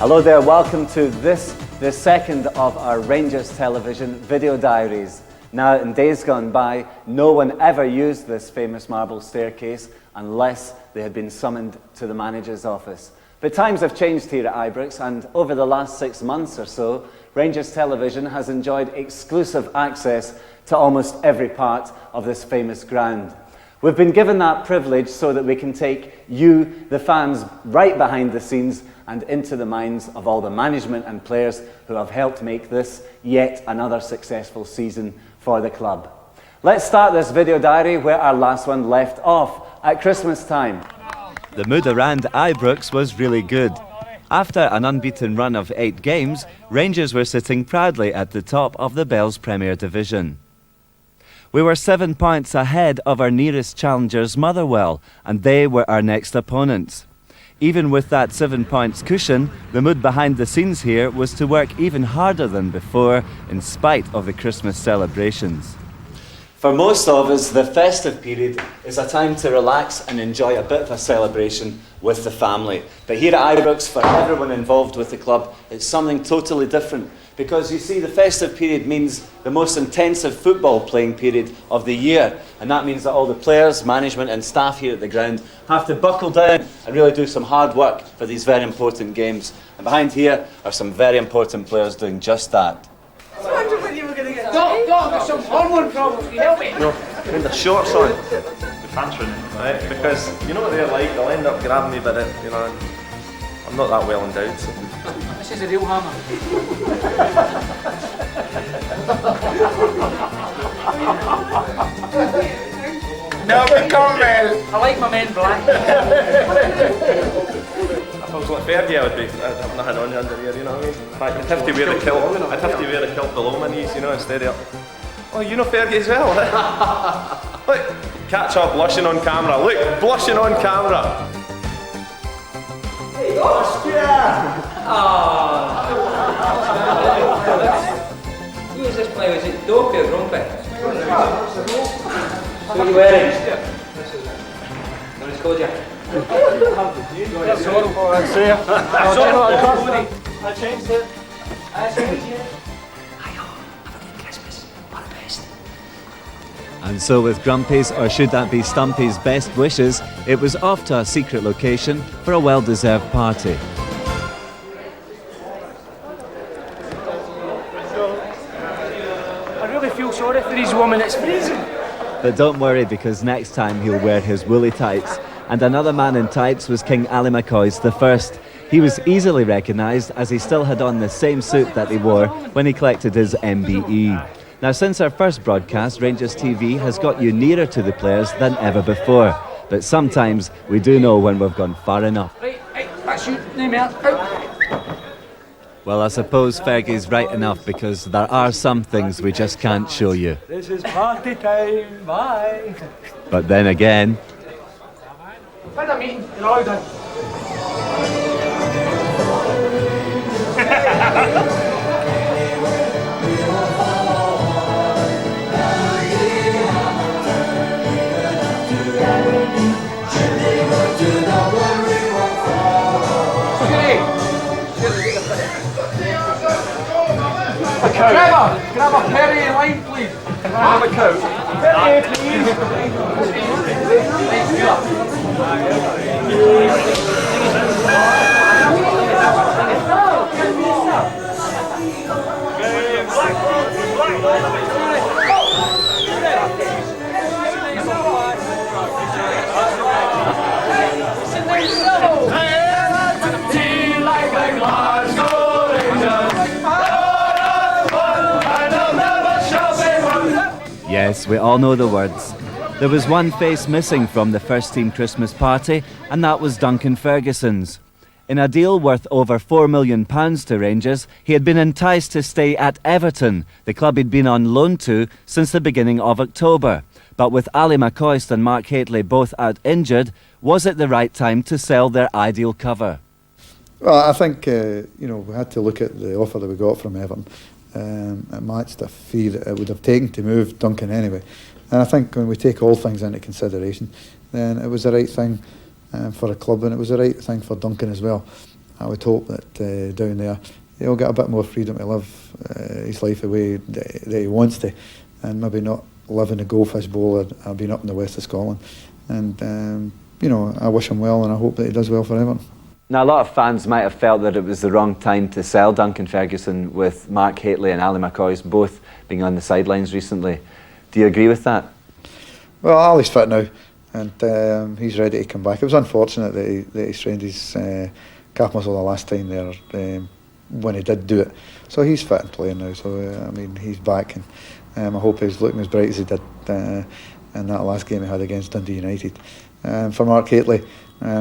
Hello there, welcome to the second of our Rangers Television Video Diaries. Now, in days gone by, no one ever used this famous marble staircase unless they had been summoned to the manager's office. But times have changed here at Ibrox, and over the last 6 months or so, Rangers Television has enjoyed exclusive access to almost every part of this famous ground. We've been given that privilege so that we can take you, the fans, right behind the scenes and into the minds of all the management and players who have helped make this yet another successful season for the club. Let's start this video diary where our last one left off, at Christmas time. The mood around Ibrox was really good. After an unbeaten run of 8 games, Rangers were sitting proudly at the top of the Bells Premier Division. We were 7 points ahead of our nearest challengers, Motherwell, and they were our next opponents. Even with that 7 points cushion, the mood behind the scenes here was to work even harder than before, in spite of the Christmas celebrations. For most of us, the festive period is a time to relax and enjoy a bit of a celebration with the family. But here at Ibrox, for everyone involved with the club, it's something totally different. Because you see, the festive period means the most intensive football playing period of the year. And that means that all the players, management and staff here at the ground have to buckle down and really do some hard work for these very important games. And behind here are some very important players doing just that. I was wondering when you were going to get I've got some hormone problems, can you help me? No, putting the shorts on. The pants running. Right, because you know what they're like, they'll end up grabbing me by the, you know, I'm not that well endowed, so. This is a real hammer. No, we can't, man. I like my men black. If I was like Fergie, I'd have nothing on under here, you know what I mean? In fact, I'd have to wear the kilt. I'd have to wear the kilt below my knees, you know, instead of. Oh, you know Fergie as well? Look, catch her blushing on camera. Look, blushing on camera. Hey, Austria! Who is this player? Is it Dopey or Grumpy? What are you wearing? What is it called, Jack? I changed it. And so with Grumpy's, or should that be Stumpy's, best wishes, it was off to a secret location for a well-deserved party. I really feel sorry for these women, it's freezing. But don't worry, because next time he'll wear his woolly tights. And another man in tights was King Ali McCoy's the first. He was easily recognised as he still had on the same suit that he wore when he collected his MBE. Now, since our first broadcast, Rangers TV has got you nearer to the players than ever before. But sometimes we do know when we've gone far enough. Right, that's you, name out. Well, I suppose Fergie's right enough, because there are some things we just can't show you. This is party time, bye. But then again... Had a meeting, you're all done. Grab a Perry and lime, please. Can I have a coat? Perry, please. Yes, we all know the words. There was one face missing from the first team Christmas party, and that was Duncan Ferguson's. In a deal worth over £4 million to Rangers, he had been enticed to stay at Everton, the club he'd been on loan to since the beginning of October. But with Ali McCoist and Mark Haitley both out injured, was it the right time to sell their ideal cover? Well, I think we had to look at the offer that we got from Everton. It matched a fee that it would have taken to move Duncan anyway. And I think when we take all things into consideration, then it was the right thing for the club, and it was the right thing for Duncan as well. I would hope that down there he'll get a bit more freedom to live his life the way that he wants to, and maybe not live in the Goldfish Bowl or being up in the west of Scotland. And you know, I wish him well, and I hope that he does well for Everton. Now, a lot of fans might have felt that it was the wrong time to sell Duncan Ferguson, with Mark Hateley and Ali McCoist both being on the sidelines recently. Do you agree with that? Well, Ali's fit now, and he's ready to come back. It was unfortunate that he strained his calf muscle the last time there when he did do it. So he's fit and playing now. So I mean, he's back, and I hope he's looking as bright as he did in that last game he had against Dundee United. For Mark Hateley,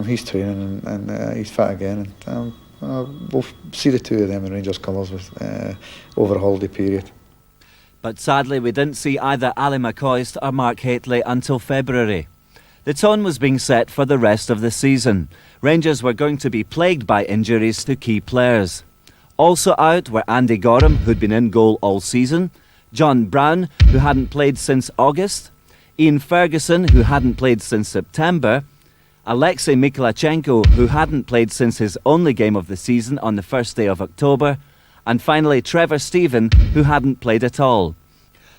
he's training and he's fit again, and we'll see the two of them in Rangers colours over a holiday period. But sadly, we didn't see either Ali McCoist or Mark Hateley until February. The tone was being set for the rest of the season. Rangers were going to be plagued by injuries to key players. Also out were Andy Gorham, who'd been in goal all season, John Brown, who hadn't played since August, Ian Ferguson, who hadn't played since September, Alexei Mikhailichenko, who hadn't played since his only game of the season on the first day of October, and finally Trevor Steven, who hadn't played at all.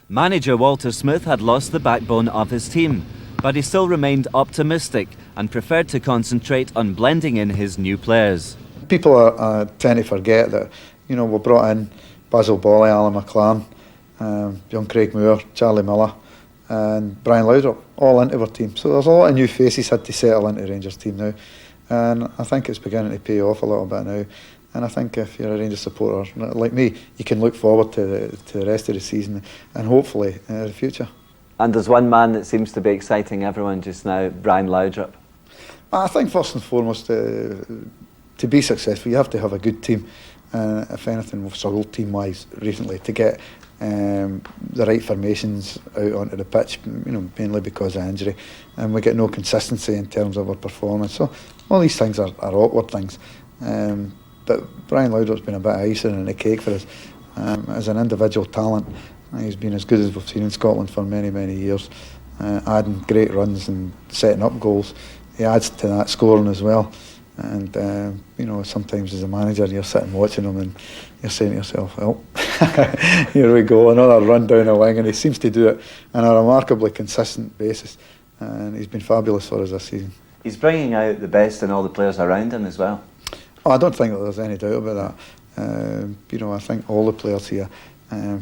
Manager Walter Smith had lost the backbone of his team, but he still remained optimistic and preferred to concentrate on blending in his new players. People tend to forget that, you know, we brought in Basil Bolly, Alan McLaren, young Craig Moore, Charlie Miller and Brian Laudrup, all into our team. So there's a lot of new faces had to settle into Rangers team now, and I think it's beginning to pay off a little bit now. And I think if you're a Rangers supporter like me, you can look forward to the rest of the season and hopefully the future. And there's one man that seems to be exciting everyone just now, Brian Laudrup. I think first and foremost, to be successful, you have to have a good team. If anything, we've struggled team-wise recently to get the right formations out onto the pitch, you know, mainly because of injury, and we get no consistency in terms of our performance. So all these things are awkward things. But Brian Laudrup's been a bit of icing on the cake for us. As an individual talent, he's been as good as we've seen in Scotland for many, many years, adding great runs and setting up goals. He adds to that scoring as well. And you know, sometimes as a manager you're sitting watching him and you're saying to yourself, well, here we go, another run down the wing, and he seems to do it on a remarkably consistent basis, and he's been fabulous for us this season. He's bringing out the best in all the players around him as well. Oh, I don't think that there's any doubt about that. You know, I think all the players here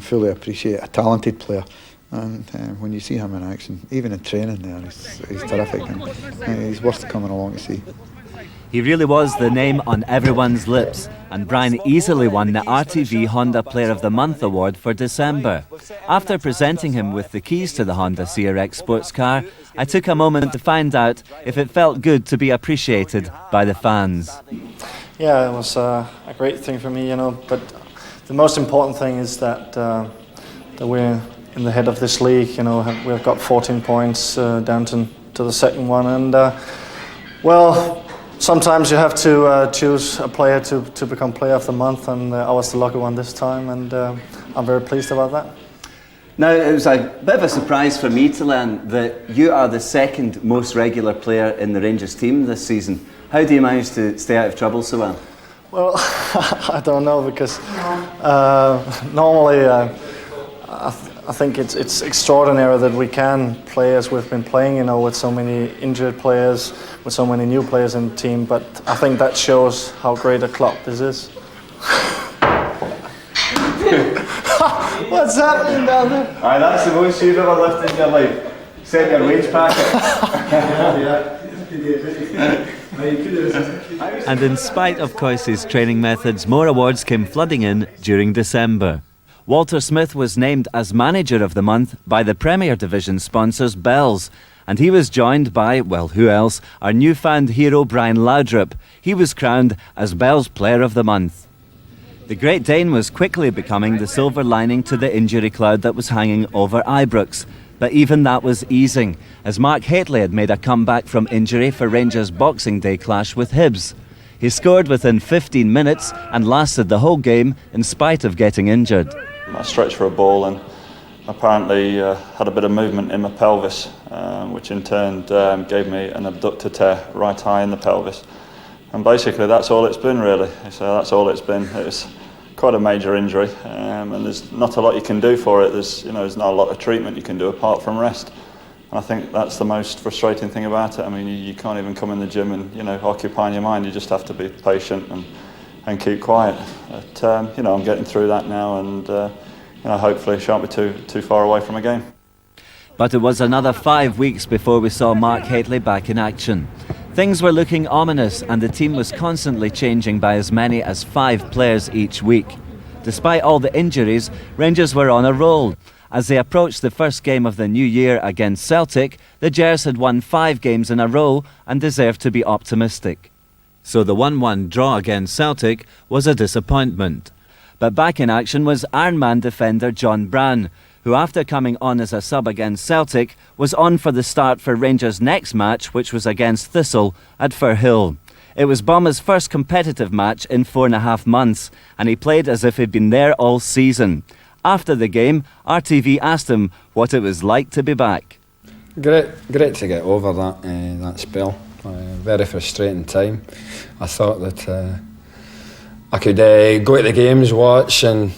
fully appreciate a talented player, and when you see him in action, even in training there, he's terrific, and he's worth coming along to see. He really was the name on everyone's lips, and Brian easily won the RTV Honda Player of the Month award for December. After presenting him with the keys to the Honda CRX sports car, I took a moment to find out if it felt good to be appreciated by the fans. Yeah, it was a great thing for me, you know, but the most important thing is that we're in the head of this league, you know. We've got 14 points down to the second one, and well, sometimes you have to choose a player to become Player of the Month, and I was the lucky one this time, and I'm very pleased about that. Now, it was a bit of a surprise for me to learn that you are the second most regular player in the Rangers team this season. How do you manage to stay out of trouble so well? Well, I don't know, because normally I think it's extraordinary that we can play as we've been playing, you know, with so many injured players, with so many new players in the team, but I think that shows how great a club this is. What's happening down there? Aye, that's the most you've ever lifted in your life. Set your wage packet. And in spite of Coyce's training methods, more awards came flooding in during December. Walter Smith was named as Manager of the Month by the Premier Division sponsors Bells, and he was joined by, well, who else, our newfound hero Brian Laudrup. He was crowned as Bells Player of the Month. The Great Dane was quickly becoming the silver lining to the injury cloud that was hanging over Ibrox. But even that was easing, as Mark Hateley had made a comeback from injury for Rangers' Boxing Day clash with Hibs. He scored within 15 minutes and lasted the whole game in spite of getting injured. I stretched for a ball and apparently had a bit of movement in my pelvis, which in turn gave me an abductor tear right high in the pelvis. and basically that's all it's been really. So that's all it's been. It's quite a major injury, and there's not a lot you can do for it. There's not a lot of treatment you can do apart from rest. And I think that's the most frustrating thing about it. I mean, you can't even come in the gym and occupy your mind. You just have to be patient and keep quiet. But I'm getting through that now, and hopefully shan't be too far away from a game. But it was another 5 weeks before we saw Mark Hateley back in action. Things were looking ominous, and the team was constantly changing by as many as 5 players each week. Despite all the injuries, Rangers were on a roll. As they approached the first game of the new year against Celtic, the Gers had won 5 games in a row and deserved to be optimistic. So the 1-1 draw against Celtic was a disappointment. But back in action was Ironman defender John Brann, who after coming on as a sub against Celtic was on for the start for Rangers' next match, which was against Thistle at Firhill. It was Bomma's first competitive match in 4.5 months, and he played as if he'd been there all season. After the game, RTV asked him what it was like to be back. Great to get over that spell. Very frustrating time. I thought that I could go to the games, watch and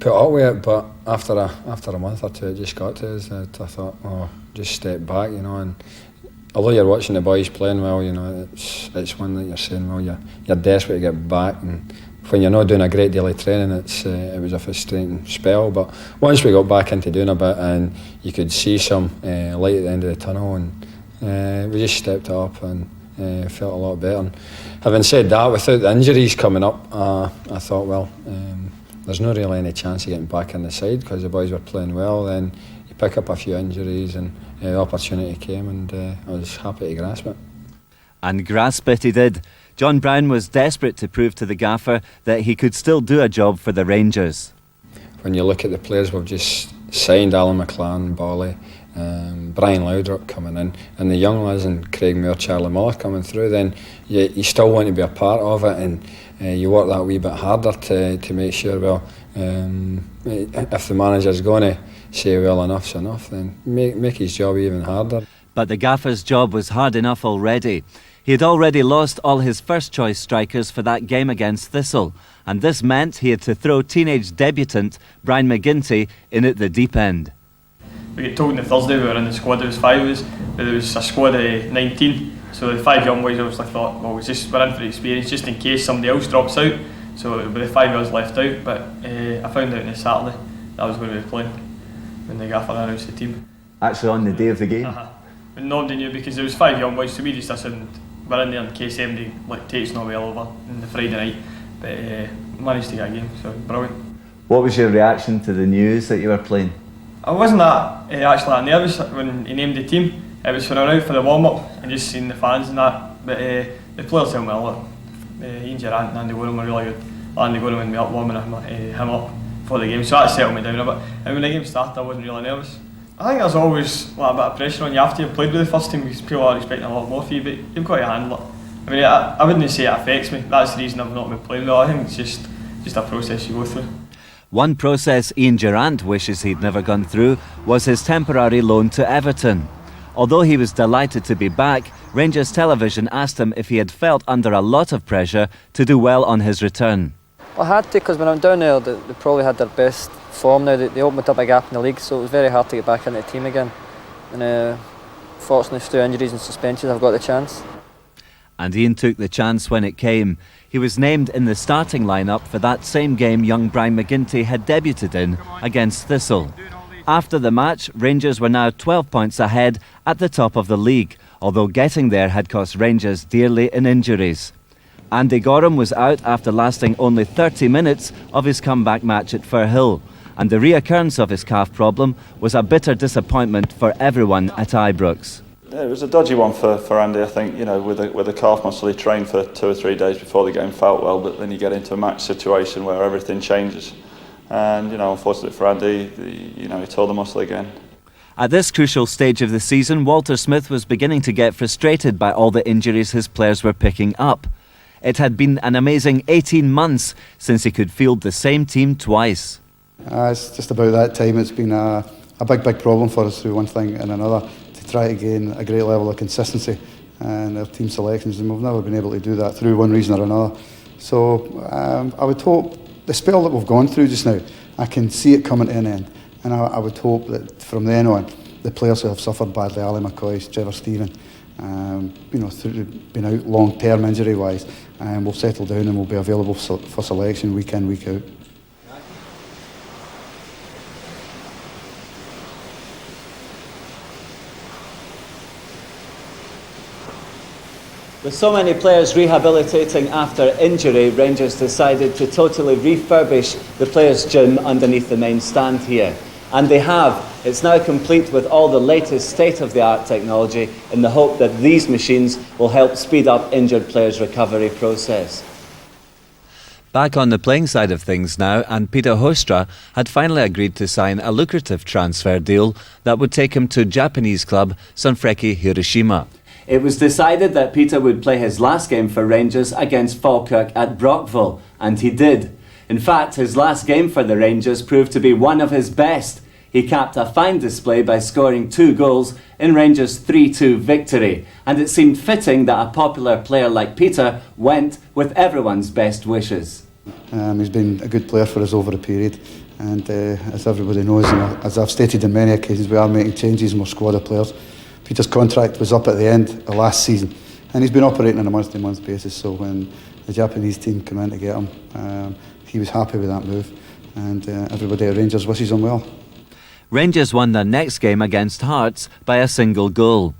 put up with it, but after a month or two it just got to us that I thought, just step back, and although you're watching the boys playing well, it's one that you're saying, well, you're desperate to get back, and when you're not doing a great deal of training, it was a frustrating spell. But once we got back into doing a bit and you could see some light at the end of the tunnel, and we just stepped up and felt a lot better. And having said that, without the injuries coming up, I thought, well, there's not really any chance of getting back on the side because the boys were playing well. Then you pick up a few injuries and the opportunity came, and I was happy to grasp it. And grasp it he did. John Brown was desperate to prove to the gaffer that he could still do a job for the Rangers. When you look at the players we've just signed, Alan McLaren, Bolly, Brian Laudrup coming in, and the young lads and Craig Moore, Charlie Muller coming through, then you still want to be a part of it, and you work that wee bit harder to make sure, well, if the manager's going to say, well, enough's enough, then make his job even harder. But the gaffer's job was hard enough already. He had already lost all his first-choice strikers for that game against Thistle, and this meant he had to throw teenage debutant Brian McGinty in at the deep end. We got told on the Thursday we were in the squad, there was 5 of us, but there was a squad of 19, so the 5 young boys obviously thought, well, we're in for the experience just in case somebody else drops out, so it would be the 5 of us left out. But I found out on the Saturday that I was going to be playing when the gaffer announced the team. Actually on the day of the game? But nobody knew because there was 5 young boys, so we just assumed we're in there in case anybody takes no well over on the Friday night, but managed to get a game, so brilliant. What was your reaction to the news that you were playing? I wasn't actually that nervous when he named the team. It was when I went out for the warm-up and just seeing the fans and that, but the players held me a lot. Ian Durrant and Andy Gorham were really good. Andy Gorham and me up warming him up for the game, so that settled me down a bit. And when the game started I wasn't really nervous. I think there's always a bit of pressure on you after you've played with the first team because people are expecting a lot more for you, but you've got to handle it. I mean, I wouldn't say it affects me, that's the reason I've not been playing well. I think it's just a process you go through. One process Ian Durrant wishes he'd never gone through was his temporary loan to Everton. Although he was delighted to be back, Rangers Television asked him if he had felt under a lot of pressure to do well on his return. I had to, because when I'm down there, they probably had their best form now. They opened up a gap in the league, so it was very hard to get back into the team again. And fortunately, through injuries and suspensions, I've got the chance. And Ian took the chance when it came. He was named in the starting lineup for that same game young Brian McGinty had debuted in against Thistle. After the match, Rangers were now 12 points ahead at the top of the league, although getting there had cost Rangers dearly in injuries. Andy Gorham was out after lasting only 30 minutes of his comeback match at Firhill, and the reoccurrence of his calf problem was a bitter disappointment for everyone at Ibrox. Yeah, it was a dodgy one for Andy, I think, with the calf muscle. He trained for 2 or 3 days before the game, felt well, but then you get into a match situation where everything changes. And, unfortunately for Andy, he tore the muscle again. At this crucial stage of the season, Walter Smith was beginning to get frustrated by all the injuries his players were picking up. It had been an amazing 18 months since he could field the same team twice. It's just about that time. It's been a big problem for us through one thing and another to try to gain a great level of consistency and their team selections, and we've never been able to do that through one reason or another. So I would hope the spell that we've gone through just now, I can see it coming to an end, and I would hope that from then on, the players who have suffered badly, Ali McCoy, Trevor Stephen, through being out long-term injury-wise, will settle down and will be available for selection week in, week out. With so many players rehabilitating after injury, Rangers decided to totally refurbish the players' gym underneath the main stand here. And they have. It's now complete with all the latest state-of-the-art technology in the hope that these machines will help speed up injured players' recovery process. Back on the playing side of things now, and Peter Hostra had finally agreed to sign a lucrative transfer deal that would take him to Japanese club Sanfrecce Hiroshima. It was decided that Peter would play his last game for Rangers against Falkirk at Brockville, and he did. In fact, his last game for the Rangers proved to be one of his best. He capped a fine display by scoring 2 goals in Rangers' 3-2 victory, and it seemed fitting that a popular player like Peter went with everyone's best wishes. He's been a good player for us over a period, and as everybody knows, and as I've stated on many occasions, we are making changes in our squad of players. Peter's contract was up at the end of last season, and he's been operating on a month-to-month basis, so when the Japanese team came in to get him, he was happy with that move, and everybody at Rangers wishes him well. Rangers won their next game against Hearts by a single goal.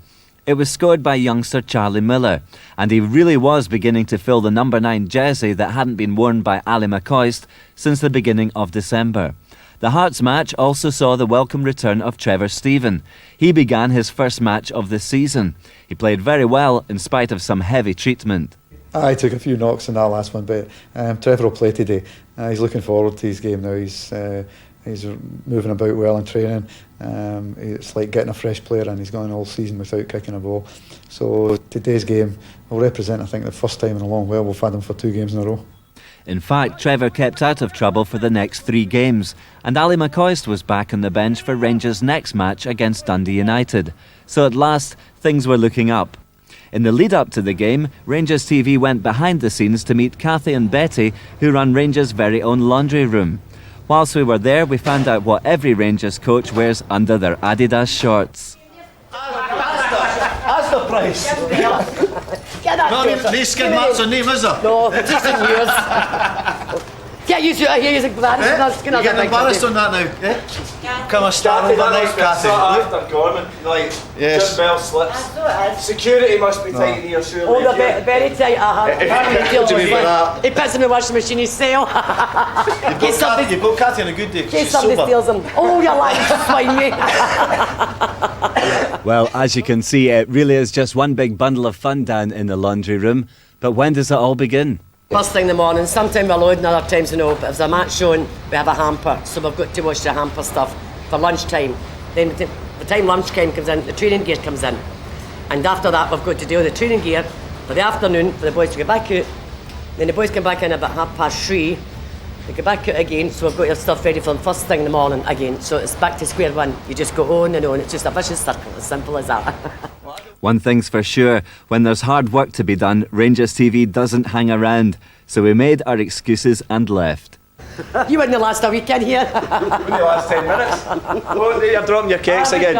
It was scored by youngster Charlie Miller, and he really was beginning to fill the number 9 jersey that hadn't been worn by Ali McCoist since the beginning of December. The Hearts match also saw the welcome return of Trevor Stephen. He began his first match of the season. He played very well in spite of some heavy treatment. I took a few knocks in that last one, but Trevor will play today. He's looking forward to his game now. He's moving about well in training. It's like getting a fresh player, and he's gone all season without kicking a ball. So today's game will represent, I think, the first time in a long while we've had him for 2 games in a row. In fact, Trevor kept out of trouble for the next 3 games, and Ali McCoist was back on the bench for Rangers' next match against Dundee United. So at last, things were looking up. In the lead-up to the game, Rangers TV went behind the scenes to meet Kathy and Betty, who run Rangers' very own laundry room. Whilst we were there, we found out what every Rangers coach wears under their Adidas shorts. That's the price. No skin marks on name, is there? No, it's just in years. Get used to it, I hear you're embarrassed. You're getting embarrassed on that now, eh? Come on, start overnight, Kathy. After Gorman, like, yes. Jim Bell slips. Security must be tight in here, surely. Oh, they're very tight, He puts them in the washing machine, he's sale. You've got Kathy on a good day, in case somebody steals them. Oh, you're lying, just find me. Well, as you can see, it really is just one big bundle of fun down in the laundry room. But when does it all begin? First thing in the morning, sometimes we're loading, other times but if there's a match showing, we have a hamper, so we've got to wash the hamper stuff for lunchtime. Then by the time lunchtime comes in, the training gear comes in. And after that, we've got to do the training gear for the afternoon, for the boys to get back out. Then the boys come back in about 3:30. They go back out again, so we've got your stuff ready for them first thing in the morning again. So it's back to square one. You just go on and on. It's just a vicious circle, as simple as that. One thing's for sure, when there's hard work to be done, Rangers TV doesn't hang around. So we made our excuses and left. You wouldn't last a weekend here. Wouldn't the last 10 minutes? Oh, you're dropping your cakes again.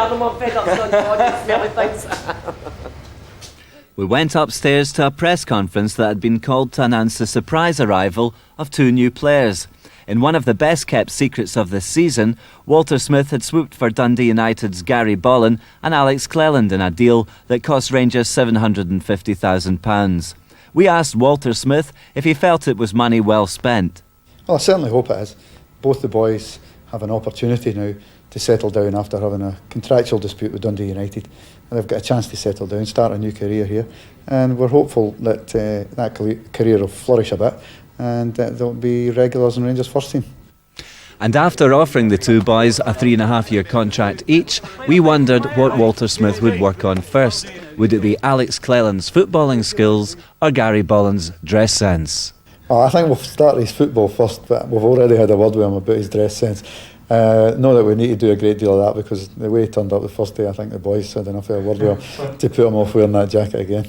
We went upstairs to a press conference that had been called to announce the surprise arrival of 2 new players. In one of the best-kept secrets of this season, Walter Smith had swooped for Dundee United's Gary Bollan and Alex Cleland in a deal that cost Rangers £750,000. We asked Walter Smith if he felt it was money well spent. Well, I certainly hope it is. Both the boys have an opportunity now to settle down after having a contractual dispute with Dundee United. And they've got a chance to settle down, start a new career here. And we're hopeful that that career will flourish a bit and they'll be regulars in Rangers' first team. And after offering the 2 boys a 3.5-year contract each, we wondered what Walter Smith would work on first. Would it be Alex Cleland's footballing skills or Gary Bollan's dress sense? Well, I think we'll start his football first, but we've already had a word with him about his dress sense. Not that we need to do a great deal of that, because the way he turned up the first day, I think the boys had enough of a word with him to put him off wearing that jacket again.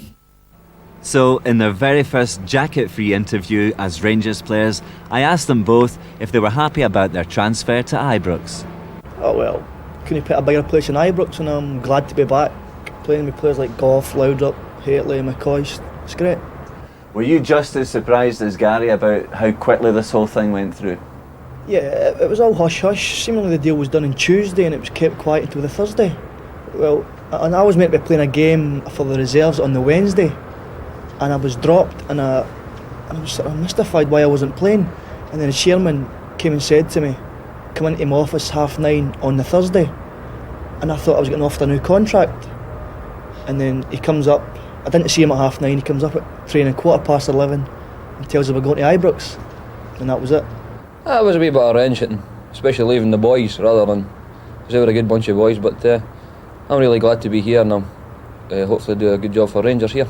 So, in their very first jacket-free interview as Rangers players, I asked them both if they were happy about their transfer to Ibrox. Oh well, couldn't put a bigger place in Ibrox, and I'm glad to be back playing with players like Gough, Laudrup, Haitley, McCoist. It's great. Were you just as surprised as Gary about how quickly this whole thing went through? Yeah, it was all hush-hush. Seemingly the deal was done on Tuesday and it was kept quiet until the Thursday. Well, and I was meant to be playing a game for the reserves on the Wednesday, and I was dropped, and I was sort of mystified why I wasn't playing. And then the chairman came and said to me, come into my office 9:30 on the Thursday. And I thought I was getting offered a new contract. And then he comes up, I didn't see him at 9:30, he comes up at training 11:15 and tells us we're going to Ibrox. And that was it. It was a wee bit of wrenching, especially leaving the boys rather than, because they were a good bunch of boys, but I'm really glad to be here, and I'm hopefully do a good job for Rangers here.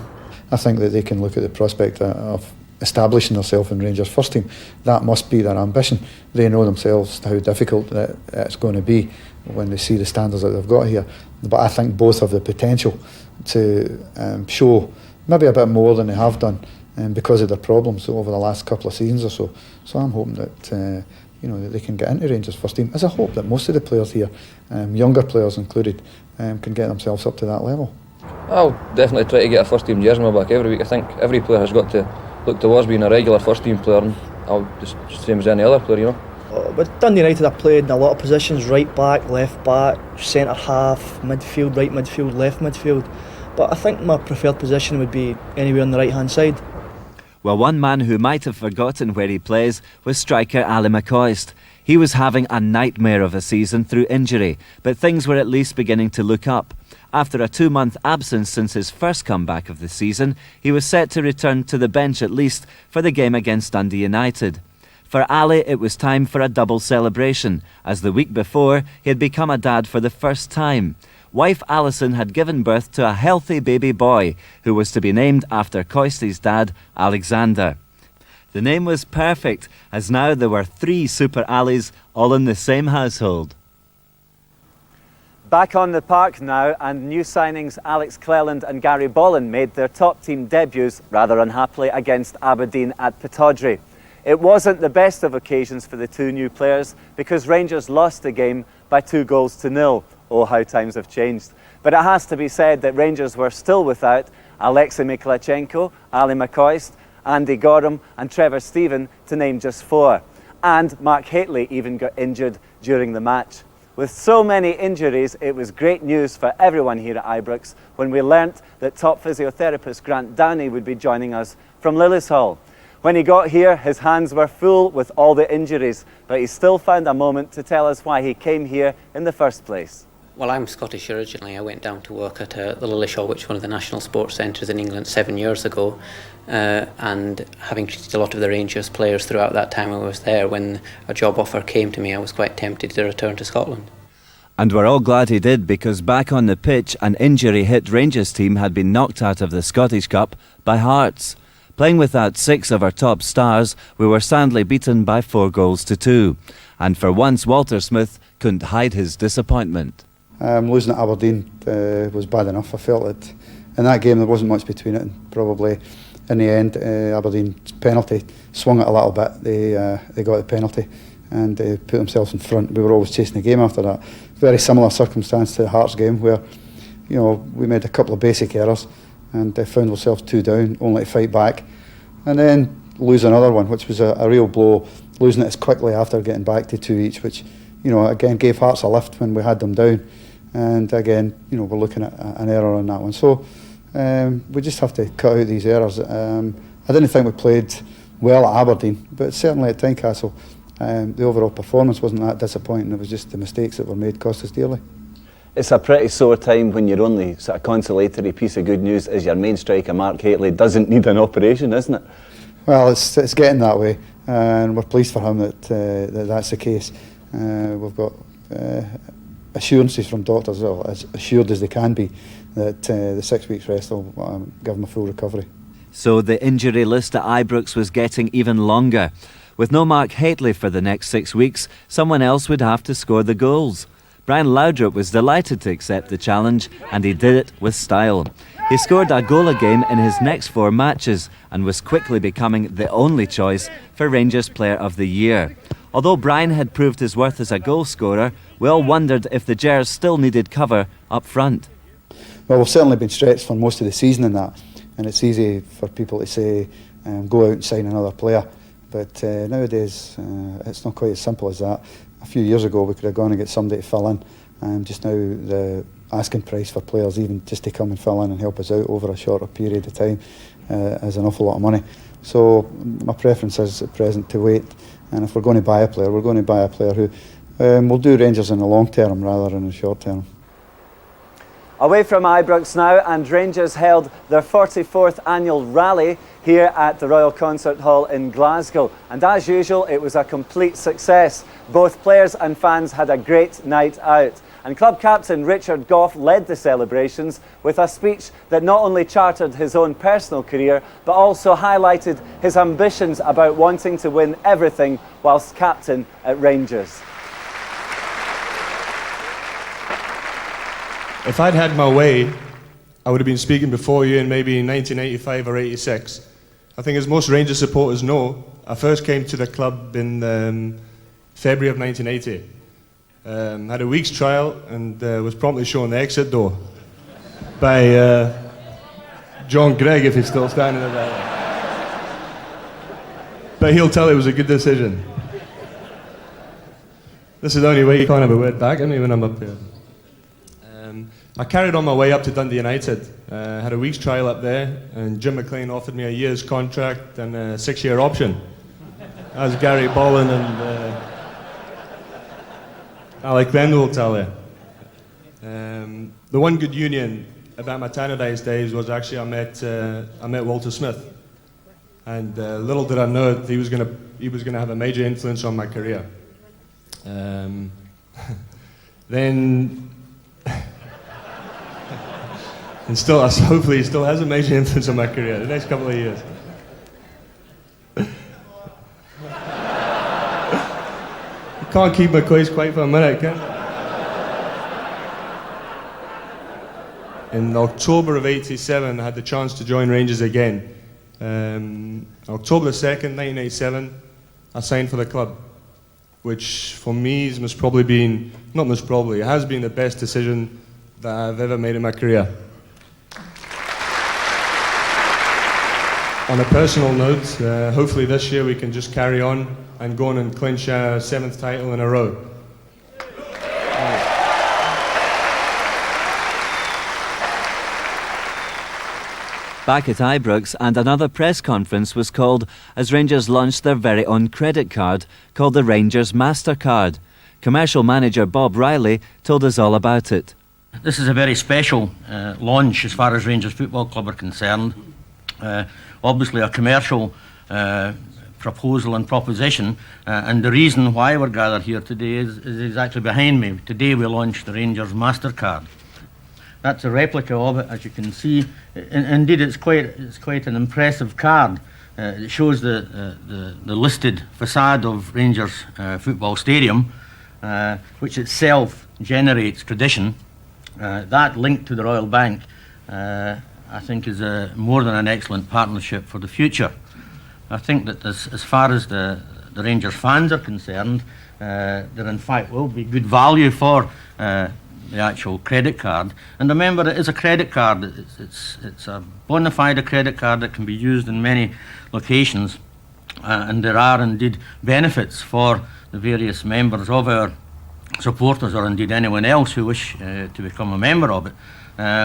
I think that they can look at the prospect of establishing themselves in Rangers first team. That must be their ambition. They know themselves how difficult that it's going to be when they see the standards that they've got here. But I think both have the potential to show maybe a bit more than they have done because of their problems over the last couple of seasons or so. So I'm hoping that that they can get into Rangers first team, as I hope that most of the players here, younger players included, can get themselves up to that level. I'll definitely try to get a first team jersey on my back every week. I think every player has got to look towards being a regular first team player, and I'll just same as any other player, you know. But Dundee United, I played in a lot of positions: right back, left back, centre half, midfield, right midfield, left midfield. But I think my preferred position would be anywhere on the right hand side. Well, one man who might have forgotten where he plays was striker Ali McCoist. He was having a nightmare of a season through injury, but things were at least beginning to look up. After a 2-month absence since his first comeback of the season, he was set to return to the bench at least for the game against Dundee United. For Ali, it was time for a double celebration, as the week before he had become a dad for the first time. Wife Alison had given birth to a healthy baby boy, who was to be named after Coistie's dad, Alexander. The name was perfect, as now there were 3 Super Alis all in the same household. Back on the park now, and new signings Alex Cleland and Gary Bollan made their top team debuts rather unhappily against Aberdeen at Pittodrie. It wasn't the best of occasions for the 2 new players because Rangers lost the game by 2-0. Oh, how times have changed. But it has to be said that Rangers were still without Alexei Mikhailichenko, Ali McCoist, Andy Gorham and Trevor Stephen, to name just 4. And Mark Haitley even got injured during the match. With so many injuries, it was great news for everyone here at Ibrox when we learnt that top physiotherapist Grant Downey would be joining us from Lillishall. When he got here, his hands were full with all the injuries, but he still found a moment to tell us why he came here in the first place. Well, I'm Scottish originally. I went down to work at the Lillishall, which is one of the national sports centres in England 7 years ago. And having treated a lot of the Rangers players throughout that time I was there, when a job offer came to me, I was quite tempted to return to Scotland. And we're all glad he did, because back on the pitch, an injury-hit Rangers team had been knocked out of the Scottish Cup by Hearts. Playing without 6 of our top stars, we were soundly beaten by 4-2. And for once, Walter Smith couldn't hide his disappointment. Losing at Aberdeen was bad enough. I felt that in that game there wasn't much between it, and probably in the end Aberdeen's penalty swung it a little bit. They got the penalty and put themselves in front. We were always chasing the game after that. Very similar circumstance to the Hearts game, where we made a couple of basic errors and found ourselves 2 down, only to fight back and then lose another one, which was a real blow, losing it as quickly after getting back to 2 each, which again gave Hearts a lift when we had them down. And again, we're looking at an error on that one. So we just have to cut out these errors. I didn't think we played well at Aberdeen, but certainly at Tynecastle, the overall performance wasn't that disappointing. It was just the mistakes that were made cost us dearly. It's a pretty sore time when your only sort of consolatory piece of good news is your main striker, Mark Haitley, doesn't need an operation, isn't it? Well, it's getting that way, and we're pleased for him that that's the case. We've got assurances from doctors, as assured as they can be, that the 6 weeks rest will give him a full recovery. So the injury list at Ibrox was getting even longer. With no Mark Haitley for the next 6 weeks, someone else would have to score the goals. Brian Laudrup was delighted to accept the challenge, and he did it with style. He scored a goal a game in his next 4 matches and was quickly becoming the only choice for Rangers Player of the Year. Although Brian had proved his worth as a goal scorer, we all wondered if the Gers still needed cover up front. Well, we've certainly been stretched for most of the season in that, and it's easy for people to say, go out and sign another player. But nowadays, it's not quite as simple as that. A few years ago, we could have gone and get somebody to fill in. Just now, the asking price for players, even just to come and fill in and help us out over a shorter period of time, is an awful lot of money. So my preference is at present to wait. And if we're going to buy a player, we're going to buy a player who will do Rangers in the long term rather than the short term. Away from Ibrox now, and Rangers held their 44th annual rally here at the Royal Concert Hall in Glasgow. And as usual, it was a complete success. Both players and fans had a great night out. And club captain Richard Gough led the celebrations with a speech that not only charted his own personal career, but also highlighted his ambitions about wanting to win everything whilst captain at Rangers. If I'd had my way, I would have been speaking before you in maybe 1985 or 86. I think as most Rangers supporters know, I first came to the club in February of 1980. Had a week's trial and was promptly shown the exit door by John Gregg, if he's still standing there. But he'll tell it was a good decision. This is the only way you can't have a word back at me when I'm up here. I carried on my way up to Dundee United. Had a week's trial up there, and Jim McLean offered me a year's contract and a 6-year option. As Gary Bollan and Alec Bendel will tell you. The one good union about my Tannadice days was actually I met Walter Smith, and little did I know that he was gonna have a major influence on my career. Then. And still, hopefully, he still has a major influence on my career the next couple of years. You can't keep my quiz quiet for a minute, can you? In October of '87, I had the chance to join Rangers again. October 2nd, 1987, I signed for the club, which for me has probably been, not most probably, it has been the best decision that I've ever made in my career. On a personal note, hopefully this year we can just carry on and go on and clinch our 7th title in a row. Back at Ibrox, and another press conference was called as Rangers launched their very own credit card called the Rangers MasterCard. Commercial manager Bob Riley told us all about it. This is a very special launch as far as Rangers Football Club are concerned. Obviously a commercial proposal and proposition, and the reason why we're gathered here today is exactly behind me. Today we launched the Rangers MasterCard. That's a replica of it, as you can see. Indeed, it's quite an impressive card. It shows the listed facade of Rangers Football Stadium, which itself generates tradition. That linked to the Royal Bank I think is more than an excellent partnership for the future. I think that as far as the Rangers fans are concerned, there in fact will be good value for the actual credit card. And remember, it is a credit card. It's a bona fide credit card that can be used in many locations, and there are indeed benefits for the various members of our supporters, or indeed anyone else who wish to become a member of it,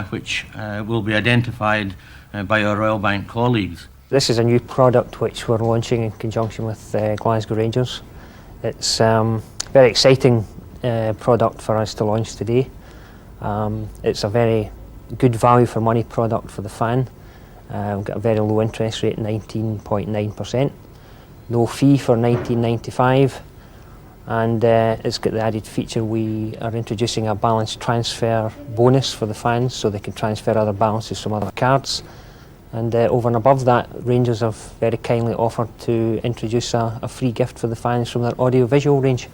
which will be identified by our Royal Bank colleagues. This is a new product which we're launching in conjunction with Glasgow Rangers. It's a very exciting product for us to launch today. It's a very good value for money product for the fan. We've got a very low interest rate, 19.9%. No fee for $19.95. And it's got the added feature we are introducing a balance transfer bonus for the fans, so they can transfer other balances from other cards. And over and above that, Rangers have very kindly offered to introduce a free gift for the fans from their audio-visual range.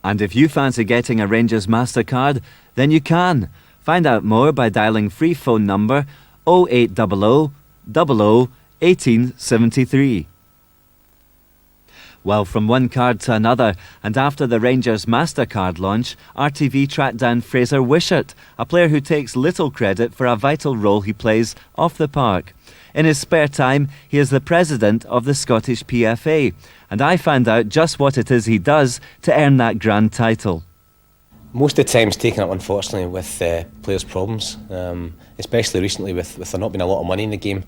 And if you fancy getting a Rangers MasterCard, then you can. Find out more by dialling free phone number 0800 00 1873. Well, from one card to another, and after the Rangers MasterCard launch, RTV tracked down Fraser Wishart, a player who takes little credit for a vital role he plays off the park. In his spare time, he is the president of the Scottish PFA, and I found out just what it is he does to earn that grand title. Most of the time it's taken up, unfortunately, with players' problems, especially recently with there not being a lot of money in the game.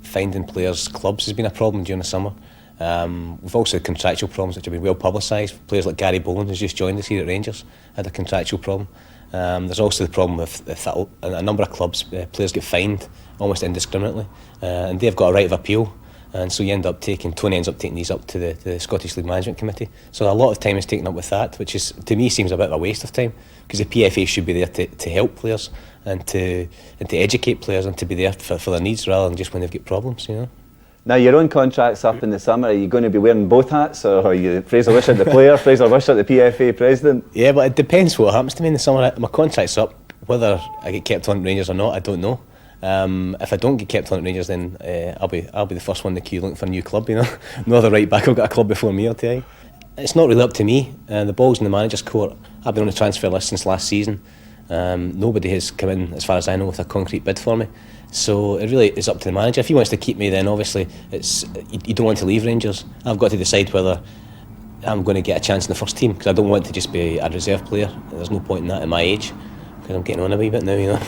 Finding players' clubs has been a problem during the summer. We've also had contractual problems which have been well publicised. Players like Gary Boland, who's just joined us here at Rangers, had a contractual problem. There's also the problem with a number of clubs, players get fined almost indiscriminately, and they've got a right of appeal, and so Tony ends up taking these up to the Scottish League Management Committee. So a lot of time is taken up with that, which is, to me, seems a bit of a waste of time, because the PFA should be there to help players and to educate players and to be there for their needs rather than just when they've got problems, you know. Now, your own contract's up in the summer. Are you going to be wearing both hats, or are you Fraser Wishart the player, Fraser Wishart the PFA president? Yeah, but it depends what happens to me in the summer. My contract's up. Whether I get kept on at Rangers or not, I don't know. If I don't get kept on at Rangers, then I'll be the first one in the queue looking for a new club, you know. No other right back will get a club before me, I'll tell you. It's not really up to me. The ball's in the manager's court. I've been on the transfer list since last season. Nobody has come in, as far as I know, with a concrete bid for me. So it really is up to the manager. If he wants to keep me, then obviously you don't want to leave Rangers. I've got to decide whether I'm going to get a chance in the first team, because I don't want to just be a reserve player. There's no point in that at my age, because I'm getting on a wee bit now, you know.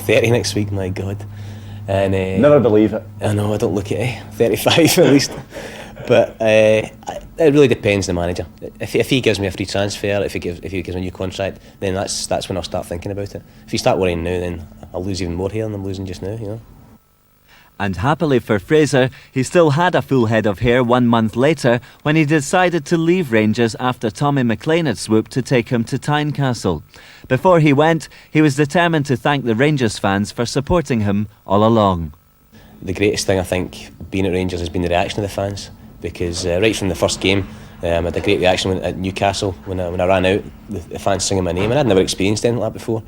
30 next week, my God. And never believe it. I know, I don't look at 35 at least. But it really depends on the manager. If he gives me a free transfer, if he gives me a new contract, then that's when I'll start thinking about it. If you start worrying now, then I'll lose even more hair than I'm losing just now, you know. And happily for Fraser, he still had a full head of hair 1 month later when he decided to leave Rangers after Tommy McLean had swooped to take him to Tynecastle. Before he went, he was determined to thank the Rangers fans for supporting him all along. The greatest thing, I think, being at Rangers has been the reaction of the fans, because right from the first game, I had a great reaction at Newcastle when I ran out, the fans singing my name, and I'd never experienced anything like that before.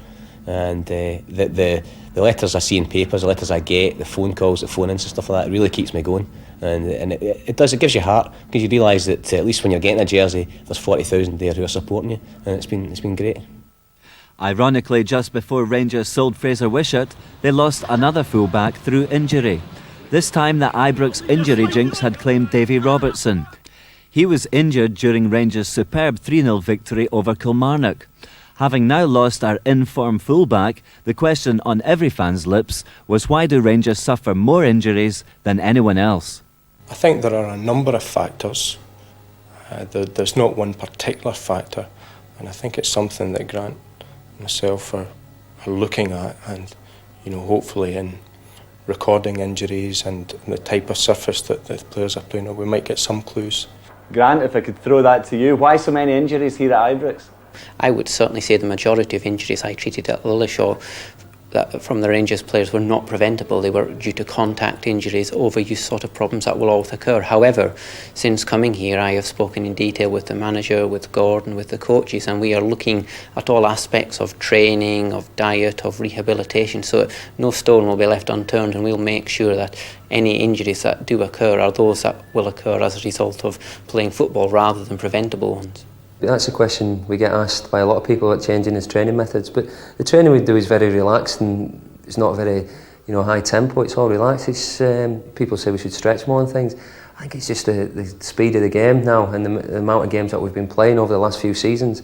And the letters I see in papers, the letters I get, the phone calls, the phone-ins and stuff like that, it really keeps me going. And it gives you heart, because you realise that at least when you're getting a jersey, there's 40,000 there who are supporting you, and it's been great. Ironically, just before Rangers sold Fraser Wishart, they lost another fullback through injury. This time the Ibrox injury jinx had claimed Davy Robertson. He was injured during Rangers' superb 3-0 victory over Kilmarnock. Having now lost our in-form fullback, the question on every fan's lips was, why do Rangers suffer more injuries than anyone else? I think there are a number of factors. There's not one particular factor, and I think it's something that Grant and myself are looking at, and hopefully in recording injuries and the type of surface that the players are playing on, we might get some clues. Grant, if I could throw that to you, why so many injuries here at Ibrox? I would certainly say the majority of injuries I treated at Lillishall from the Rangers players were not preventable. They were due to contact injuries, overuse sort of problems that will always occur. However, since coming here, I have spoken in detail with the manager, with Gordon, with the coaches, and we are looking at all aspects of training, of diet, of rehabilitation, so no stone will be left unturned, and we'll make sure that any injuries that do occur are those that will occur as a result of playing football rather than preventable ones. That's a question we get asked by a lot of people about changing his training methods, but the training we do is very relaxed and it's not very high tempo, it's all relaxed. It's, people say we should stretch more and things. I think it's just the speed of the game now and the amount of games that we've been playing over the last few seasons.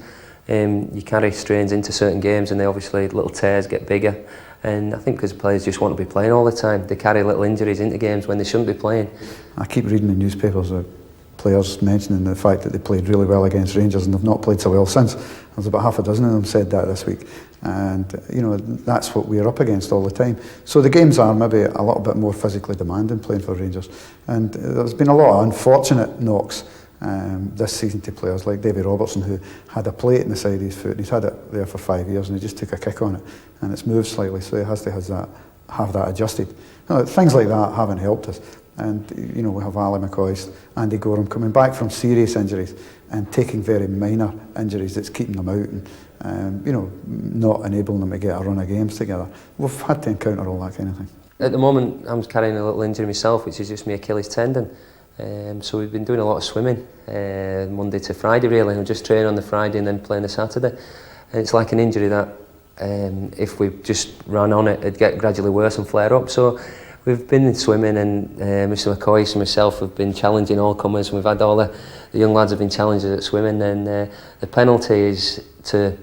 You carry strains into certain games and they obviously little tears get bigger, and I think because players just want to be playing all the time, they carry little injuries into games when they shouldn't be playing. I keep reading the newspapers players mentioning the fact that they played really well against Rangers and they've not played so well since. There's about half a dozen of them said that this week, and that's what we're up against all the time. So the games are maybe a little bit more physically demanding playing for Rangers, and there's been a lot of unfortunate knocks this season to players like Davy Robertson, who had a plate in the side of his foot and he's had it there for 5 years and he just took a kick on it and it's moved slightly, so he has to have that have that adjusted. Things like that haven't helped us. And we have Ali McCoist, Andy Gorham coming back from serious injuries and taking very minor injuries that's keeping them out and not enabling them to get a run of games together. We've had to encounter all that kind of thing. At the moment I'm carrying a little injury myself, which is just my Achilles tendon. So we've been doing a lot of swimming Monday to Friday really. I'm just training on the Friday and then playing the Saturday. And it's like an injury that if we just ran on it, it'd get gradually worse and flare up. So we've been swimming and Mr McCoy and myself have been challenging all comers. We've had all the young lads have been challenged at swimming, and the penalty is to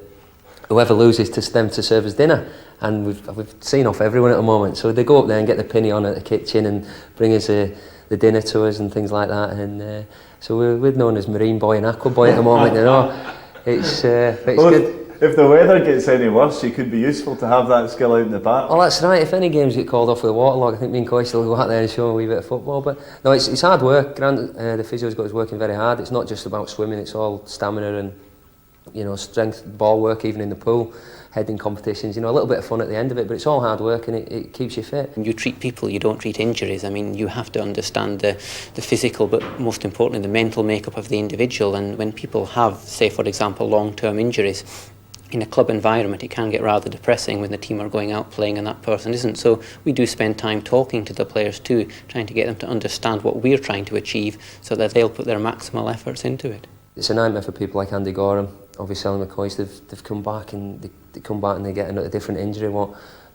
whoever loses to them to serve as dinner. And we've seen off everyone at the moment. So they go up there and get the penny on at the kitchen and bring us the dinner to us and things like that. And so we're known as Marine Boy and Aqua Boy at the moment. It's good. If the weather gets any worse, you could be useful to have that skill out in the back. Well, that's right. If any games get called off with a waterlog, I think me and Coy will go out there and show a wee bit of football. But no, it's hard work. Grant, the physio's got us working very hard. It's not just about swimming. It's all stamina and strength, ball work, even in the pool, heading competitions. A little bit of fun at the end of it, but it's all hard work and it keeps you fit. You treat people, you don't treat injuries. I mean, you have to understand the physical, but most importantly, the mental makeup of the individual. And when people have, say, for example, long-term injuries, in a club environment, it can get rather depressing when the team are going out playing and that person isn't. So we do spend time talking to the players too, trying to get them to understand what we're trying to achieve so that they'll put their maximal efforts into it. It's a nightmare for people like Andy Gorham, obviously Alan McCoy. They've come back and they come back and they get a different injury.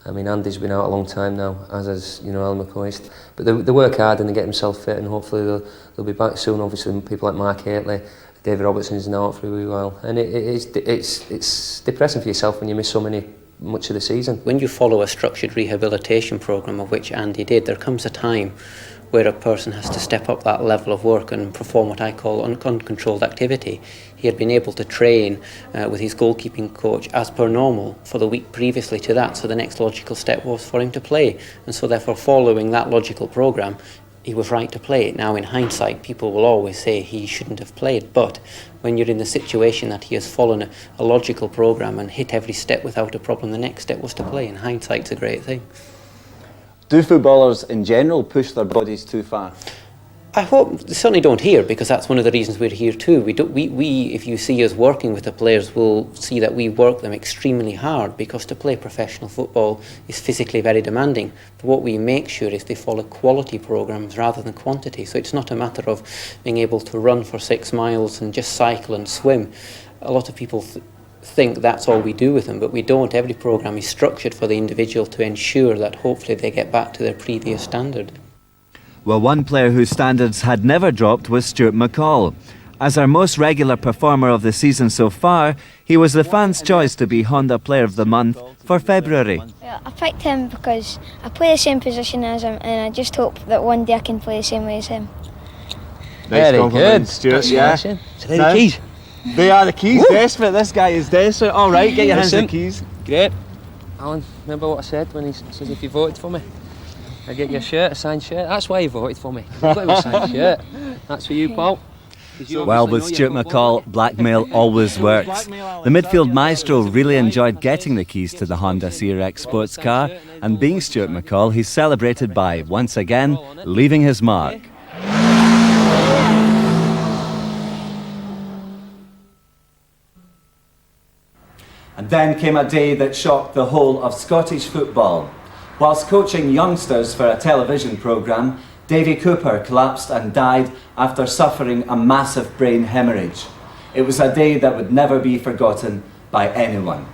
Andy's been out a long time now, as has Alan McCoy. But they work hard and they get themselves fit, and hopefully they'll be back soon. Obviously people like Mark Haitley, David Robertson's now out for a wee while, and it's depressing for yourself when you miss much of the season. When you follow a structured rehabilitation programme, of which Andy did, there comes a time where a person has to step up that level of work and perform what I call uncontrolled activity. He had been able to train with his goalkeeping coach as per normal for the week previously to that, so the next logical step was for him to play, and so therefore following that logical programme, he was right to play. Now in hindsight, people will always say he shouldn't have played, but when you're in the situation that he has followed a logical programme and hit every step without a problem, the next step was to play. In hindsight's a great thing. Do footballers in general push their bodies too far? I hope, certainly don't here, because that's one of the reasons we're here too. We, if you see us working with the players, will see that we work them extremely hard, because to play professional football is physically very demanding. But what we make sure is they follow quality programmes rather than quantity. So it's not a matter of being able to run for 6 miles and just cycle and swim. A lot of people think that's all we do with them, but we don't. Every programme is structured for the individual to ensure that hopefully they get back to their previous standard. Well, one player whose standards had never dropped was Stuart McCall. As our most regular performer of the season so far, he was the fans' choice to be Honda Player of the Month for February. I picked him because I play the same position as him, and I just hope that one day I can play the same way as him. Nice compliment, Stuart. Yeah. So they're the keys. They are the keys. Desperate. This guy is desperate. All right, get your hands on the keys. Great. Alan, remember what I said when he says if you voted for me, I get your shirt, a signed shirt. That's why you voted for me. You've got to have a signed shirt. That's for you, Paul. Well, with Stuart McCall, blackmail always works. The midfield maestro really enjoyed getting the keys to the Honda CRX sports car, and being Stuart McCall, he's celebrated by, once again, leaving his mark. And then came a day that shocked the whole of Scottish football. Whilst coaching youngsters for a television programme, Davy Cooper collapsed and died after suffering a massive brain hemorrhage. It was a day that would never be forgotten by anyone.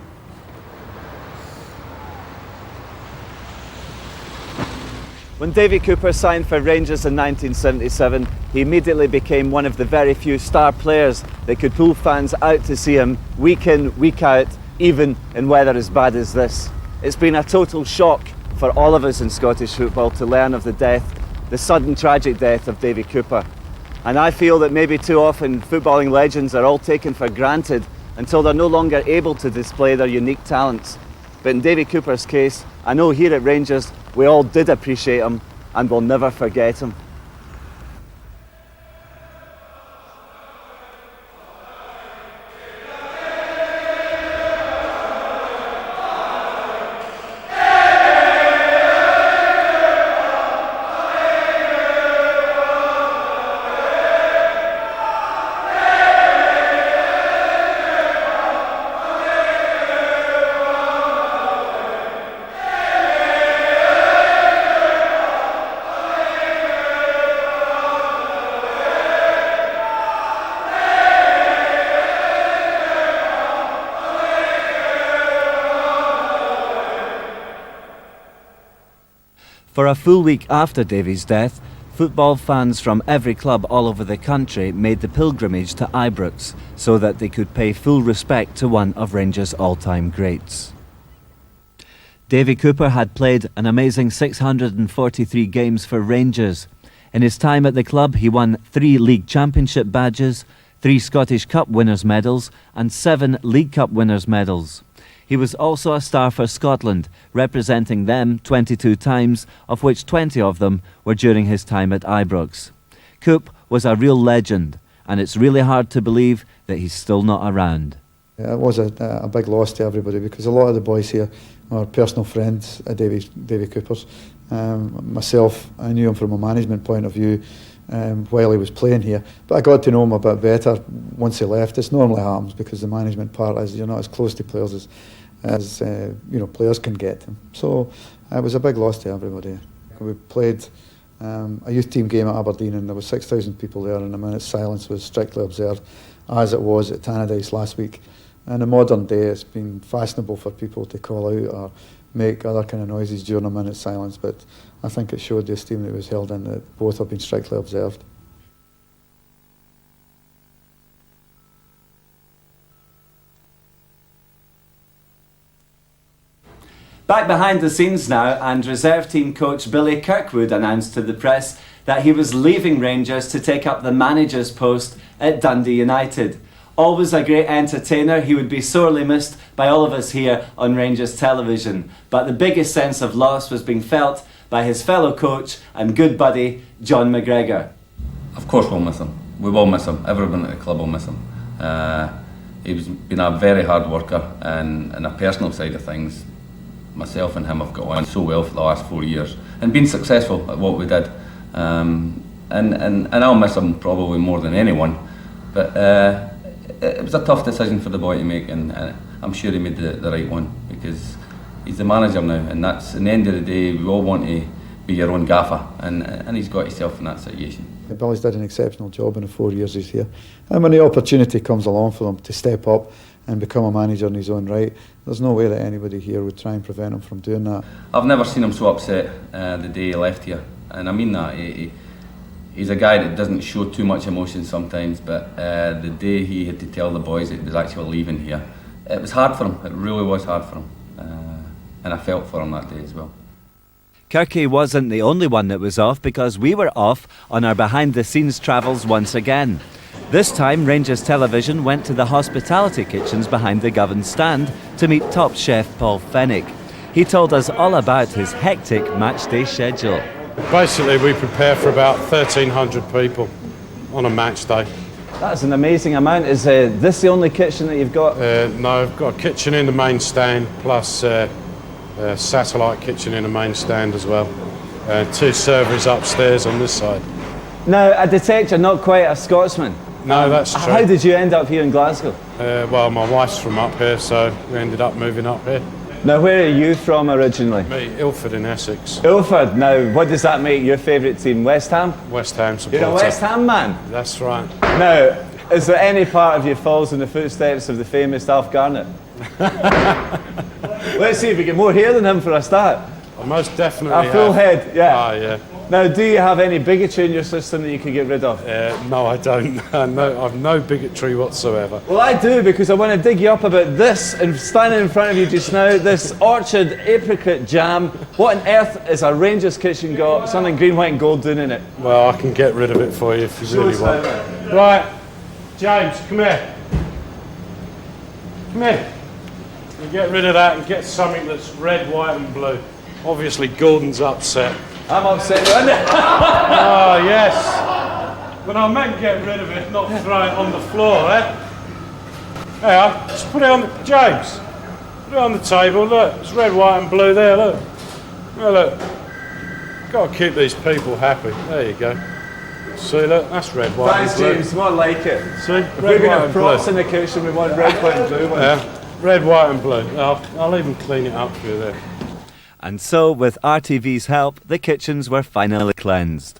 When Davy Cooper signed for Rangers in 1977, he immediately became one of the very few star players that could pull fans out to see him week in, week out, even in weather as bad as this. It's been a total shock for all of us in Scottish football to learn of the sudden tragic death of Davy Cooper. And I feel that maybe too often footballing legends are all taken for granted until they're no longer able to display their unique talents. But in Davy Cooper's case, I know here at Rangers, we all did appreciate him and will never forget him. For a full week after Davy's death, football fans from every club all over the country made the pilgrimage to Ibrox so that they could pay full respect to one of Rangers' all-time greats. Davy Cooper had played an amazing 643 games for Rangers. In his time at the club, he won 3 League Championship badges, 3 Scottish Cup winners' medals and 7 League Cup winners' medals. He was also a star for Scotland, representing them 22 times, of which 20 of them were during his time at Ibrox. Coop was a real legend, and it's really hard to believe that he's still not around. Yeah, it was a big loss to everybody because a lot of the boys here are personal friends of Davy Cooper's. Myself, I knew him from a management point of view while he was playing here, but I got to know him a bit better once he left. This normally happens because the management part is you're not as close to players as players can get them. So it was a big loss to everybody. We played a youth team game at Aberdeen and there was 6,000 people there and a minute's silence was strictly observed, as it was at Tannadice last week. In the modern day, it's been fashionable for people to call out or make other kind of noises during a minute's silence, but I think it showed the esteem that was held in that both have been strictly observed. Back behind the scenes now, and reserve team coach Billy Kirkwood announced to the press that he was leaving Rangers to take up the manager's post at Dundee United. Always a great entertainer, he would be sorely missed by all of us here on Rangers television. But the biggest sense of loss was being felt by his fellow coach and good buddy, John McGregor. Of course we'll miss him. We will miss him. Everyone at the club will miss him. He's been a very hard worker, and in a personal side of things, myself and him have got on so well for the last 4 years and been successful at what we did. And I'll miss him probably more than anyone. But it was a tough decision for the boy to make, and I'm sure he made the right one because he's the manager now, and that's, at the end of the day, we all want to be your own gaffer, and he's got himself in that situation. Billy's did an exceptional job in the 4 years he's here, and when the opportunity comes along for him to step up and become a manager in his own right, there's no way that anybody here would try and prevent him from doing that. I've never seen him so upset the day he left here, and I mean that. He's a guy that doesn't show too much emotion sometimes, but the day he had to tell the boys that he was actually leaving here, it was hard for him. It really was hard for him, and I felt for him that day as well. Kirky wasn't the only one that was off, because we were off on our behind-the-scenes travels once again. This time, Rangers Television went to the hospitality kitchens behind the Govan stand to meet top chef Paul Fennick. He told us all about his hectic matchday schedule. Basically, we prepare for about 1,300 people on a match day. That's an amazing amount. Is this the only kitchen that you've got? No, I've got a kitchen in the main stand, plus a satellite kitchen in the main stand as well. 2 servers upstairs on this side. Now, I detect you're not quite a Scotsman. No, that's true. How did you end up here in Glasgow? Well, my wife's from up here, so we ended up moving up here. Now, where are you from originally? Me, Ilford in Essex. Ilford. Now, what does that make your favourite team? West Ham? West Ham supporter. You're a West Ham man? That's right. Now, is there any part of you falls in the footsteps of the famous Alf Garnett? Let's see if we get more hair than him for a start. I most definitely a full head, yeah. Ah, yeah. Now, do you have any bigotry in your system that you could get rid of? No, I don't. No, I've no bigotry whatsoever. Well, I do, because I want to dig you up about this, and standing in front of you just now, this orchard apricot jam. What on earth is a Rangers kitchen got something green, white and gold doing in it? Well, I can get rid of it for you if you really want. Right, James, come here. Come here. You get rid of that and get something that's red, white and blue. Obviously, Gordon's upset. I'm upset. Oh, yes. But I meant get rid of it, not throw it on the floor, eh? There, just put it on the... James, put it on the table, look. It's red, white and blue there, look. Oh, look. Got to keep these people happy. There you go. See, look, that's red, white Thanks, and blue. James, more like it. See, if red, we're going white to and props blue. in the kitchen, we want red, white and blue ones. Yeah, red, white and blue. I'll even clean it up for you there. And so, with RTV's help, the kitchens were finally cleansed.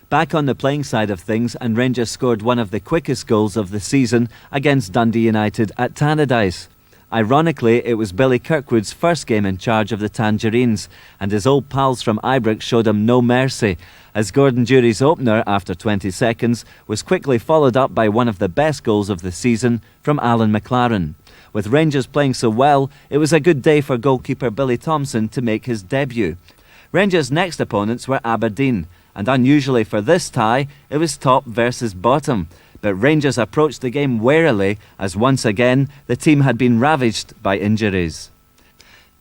Back on the playing side of things, and Rangers scored one of the quickest goals of the season against Dundee United at Tannadice. Ironically, it was Billy Kirkwood's first game in charge of the Tangerines, and his old pals from Ibrox showed him no mercy, as Gordon Dury's opener, after 20 seconds, was quickly followed up by one of the best goals of the season from Alan McLaren. With Rangers playing so well, it was a good day for goalkeeper Billy Thompson to make his debut. Rangers' next opponents were Aberdeen, and unusually for this tie, it was top versus bottom. But Rangers approached the game warily, as once again the team had been ravaged by injuries.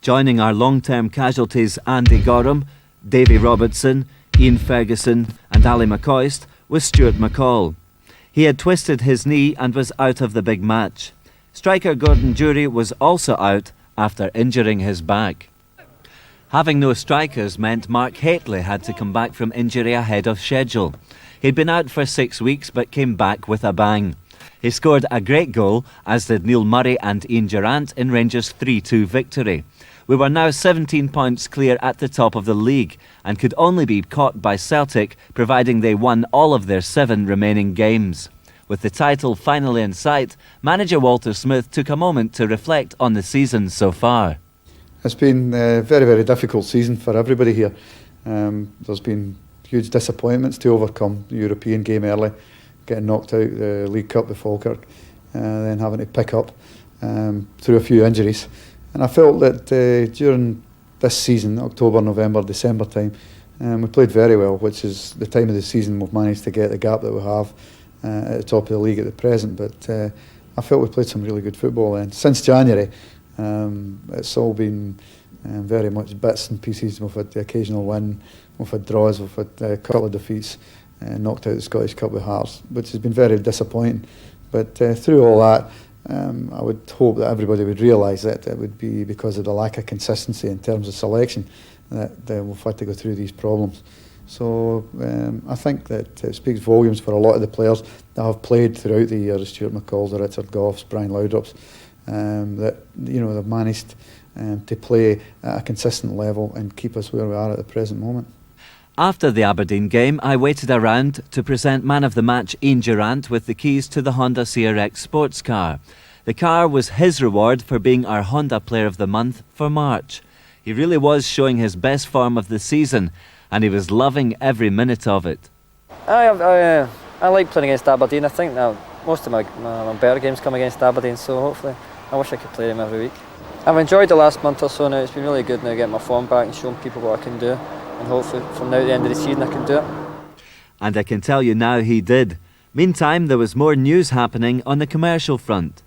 Joining our long-term casualties Andy Gorham, Davy Robertson, Ian Ferguson and Ali McCoist was Stuart McCall. He had twisted his knee and was out of the big match. Striker Gordon Dury was also out after injuring his back. Having no strikers meant Mark Hateley had to come back from injury ahead of schedule. He'd been out for 6 weeks but came back with a bang. He scored a great goal, as did Neil Murray and Ian Durrant in Rangers' 3-2 victory. We were now 17 points clear at the top of the league and could only be caught by Celtic, providing they won all of their 7 remaining games. With the title finally in sight, manager Walter Smith took a moment to reflect on the season so far. It's been a very, very difficult season for everybody here. There's been huge disappointments to overcome. The European game early, getting knocked out the League Cup with Falkirk, then having to pick up through a few injuries. And I felt that during this season, October, November, December time, we played very well, which is the time of the season we've managed to get the gap that we have at the top of the league at the present. But I felt we played some really good football then. Since January, it's all been very much bits and pieces. We've had the occasional win, we've had draws, we've had a couple of defeats, knocked out the Scottish Cup with Hearts, which has been very disappointing. But through all that, I would hope that everybody would realise that it would be because of the lack of consistency in terms of selection that we've had to go through these problems. So I think that it speaks volumes for a lot of the players that have played throughout the year, the Stuart McCalls, the Richard Goffs, Brian Laudrups, that they've managed to play at a consistent level and keep us where we are at the present moment. After the Aberdeen game, I waited around to present man of the match Ian Durrant with the keys to the Honda CRX sports car. The car was his reward for being our Honda Player of the Month for March. He really was showing his best form of the season, and he was loving every minute of it. I like playing against Aberdeen. I think that most of my better games come against Aberdeen, so hopefully I wish I could play them every week. I've enjoyed the last month or so now. It's been really good now getting my form back and showing people what I can do, and hopefully from now to the end of the season I can do it. And I can tell you now he did. Meantime, there was more news happening on the commercial front.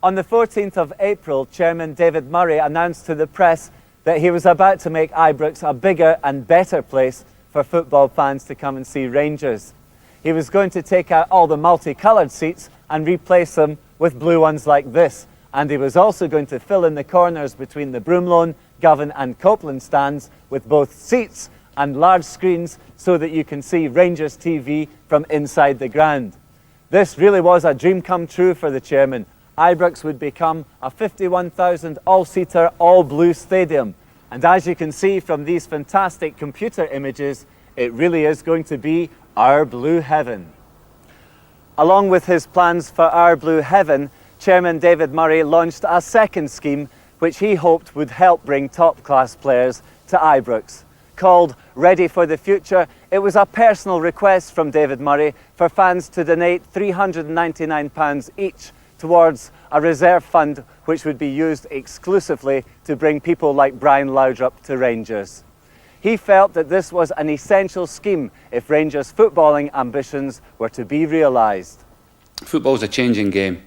On the 14th of April, Chairman David Murray announced to the press that he was about to make Ibrox a bigger and better place for football fans to come and see Rangers. He was going to take out all the multicoloured seats and replace them with blue ones like this. And he was also going to fill in the corners between the Broomloan, Govan and Copeland stands with both seats and large screens so that you can see Rangers TV from inside the ground. This really was a dream come true for the chairman. Ibrox would become a 51,000 all-seater, all-blue stadium. And as you can see from these fantastic computer images, it really is going to be our blue heaven. Along with his plans for our blue heaven, Chairman David Murray launched a second scheme which he hoped would help bring top-class players to Ibrox. Called Ready for the Future, it was a personal request from David Murray for fans to donate £399 each towards a reserve fund which would be used exclusively to bring people like Brian Laudrup to Rangers. He felt that this was an essential scheme if Rangers' footballing ambitions were to be realised. Football's a changing game.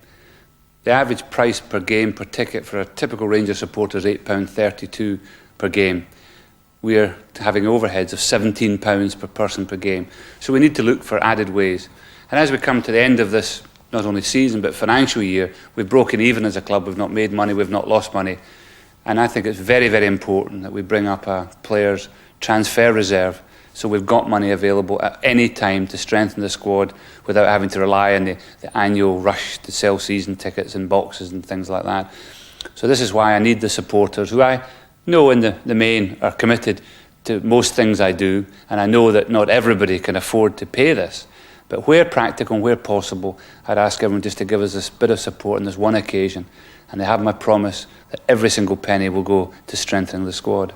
The average price per game per ticket for a typical Rangers supporter is £8.32 per game. We're having overheads of £17 per person per game. So we need to look for added ways. And as we come to the end of this, not only season, but financial year, we've broken even as a club. We've not made money, we've not lost money. And I think it's very, very important that we bring up a players' transfer reserve so we've got money available at any time to strengthen the squad without having to rely on the annual rush to sell season tickets and boxes and things like that. So this is why I need the supporters, who I know in the main are committed to most things I do, and I know that not everybody can afford to pay this. But where practical and where possible, I'd ask everyone just to give us this bit of support on this one occasion, and they have my promise that every single penny will go to strengthening the squad.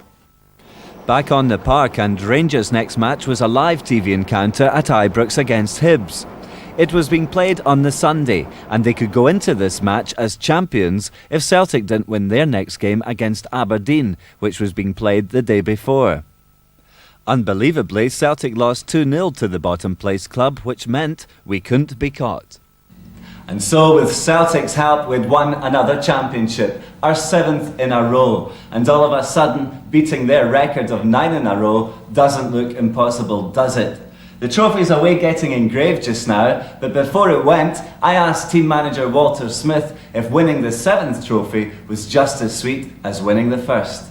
Back on the park, and Rangers' next match was a live TV encounter at Ibrox against Hibs. It was being played on the Sunday, and they could go into this match as champions if Celtic didn't win their next game against Aberdeen, which was being played the day before. Unbelievably, Celtic lost 2-0 to the bottom place club, which meant we couldn't be caught. And so, with Celtic's help, we'd won another championship, our 7th in a row. And all of a sudden, beating their record of 9 in a row doesn't look impossible, does it? The trophy's away getting engraved just now, but before it went, I asked team manager Walter Smith if winning the 7th trophy was just as sweet as winning the first.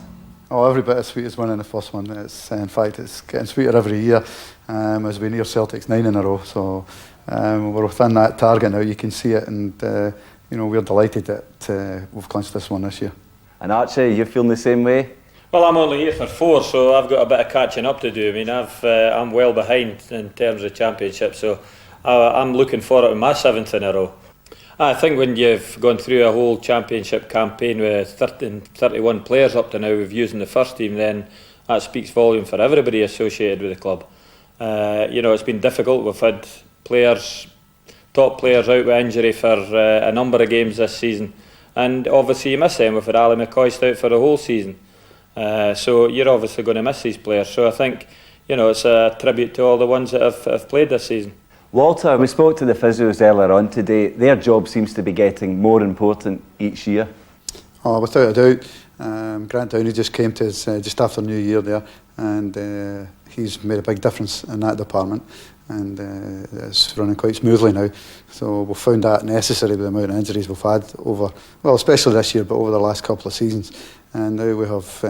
Oh, every bit as sweet as winning the first one. In fact, it's getting sweeter every year as we near Celtic's 9 in a row. So we're within that target now. You can see it, and we're delighted that we've clinched this one this year. And Archie, you feeling the same way? Well, I'm only here for 4, so I've got a bit of catching up to do. I mean, I'm well behind in terms of championship, so I'm looking forward to my 7th in a row. I think when you've gone through a whole championship campaign with 31 players up to now, we've used in the first team, then that speaks volume for everybody associated with the club. It's been difficult. We've had top players out with injury for a number of games this season, and obviously you miss them. We've had Ali McCoist out for the whole season, so you're obviously going to miss these players. So I think it's a tribute to all the ones that have played this season. Walter, we spoke to the physios earlier on today. Their job seems to be getting more important each year. Oh, without a doubt. Grant Downey just came to us just after New Year there, and he's made a big difference in that department, and it's running quite smoothly now. So we've found that necessary with the amount of injuries we've had especially this year, but over the last couple of seasons. And now we have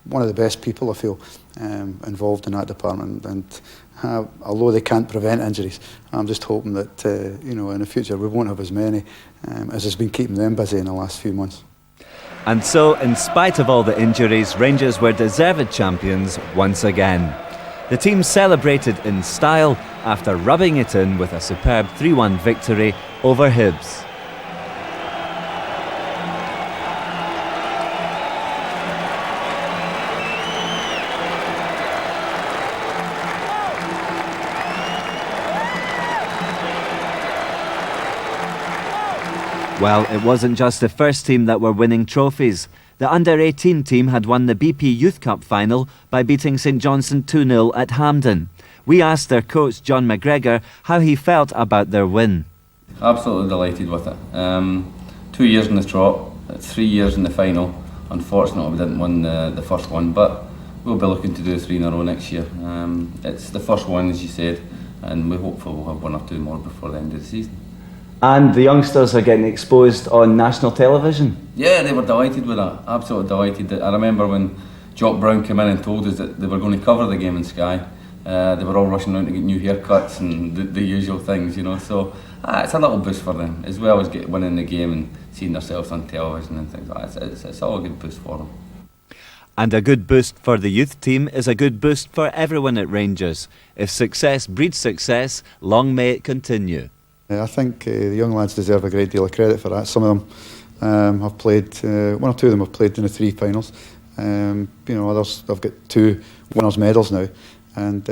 one of the best people, I feel, involved in that department. And although they can't prevent injuries, I'm just hoping that in the future we won't have as many as has been keeping them busy in the last few months. And so, in spite of all the injuries, Rangers were deserved champions once again. The team celebrated in style after rubbing it in with a superb 3-1 victory over Hibs. Well, it wasn't just the first team that were winning trophies. The under-18 team had won the BP Youth Cup final by beating St Johnstone 2-0 at Hampden. We asked their coach, John McGregor, how he felt about their win. Absolutely delighted with it. 2 years in the trot, 3 years in the final. Unfortunately, we didn't win the first one, but we'll be looking to do 3 in a row next year. It's the first one, as you said, and we hopefully will have 1 or 2 more before the end of the season. And the youngsters are getting exposed on national television. Yeah, they were delighted with that, absolutely delighted. I remember when Jock Brown came in and told us that they were going to cover the game in Sky. They were all rushing around to get new haircuts and the usual things, so it's a little boost for them, as well as winning the game and seeing themselves on television and things like that. It's all a good boost for them. And a good boost for the youth team is a good boost for everyone at Rangers. If success breeds success, long may it continue. I think the young lads deserve a great deal of credit for that. Some of them have played, 1 or 2 of them have played in the 3 finals. Others have got 2 winners' medals now. And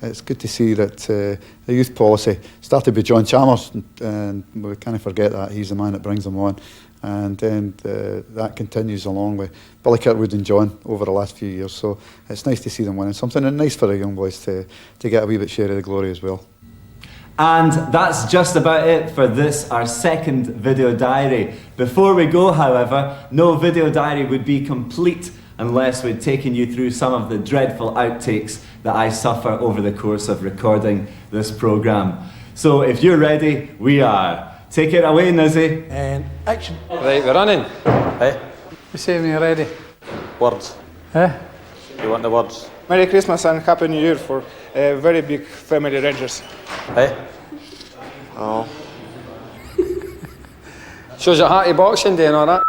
it's good to see that the youth policy started with John Chalmers, and we can't forget that. He's the man that brings them on. And then that continues along with Billy Kirkwood and John over the last few years. So it's nice to see them winning something, and nice for the young boys to get a wee bit share of the glory as well. And that's just about it for this, our 2nd video diary. Before we go, however, no video diary would be complete unless we'd taken you through some of the dreadful outtakes that I suffer over the course of recording this programme. So if you're ready, we are. Take it away, Nizzy. And action. Right, we're running. Hey. You say when you're ready. Words. Eh? You want the words? Merry Christmas and Happy New Year for a very big family Rangers. Hey. Oh. Shows your hearty boxing day and all that.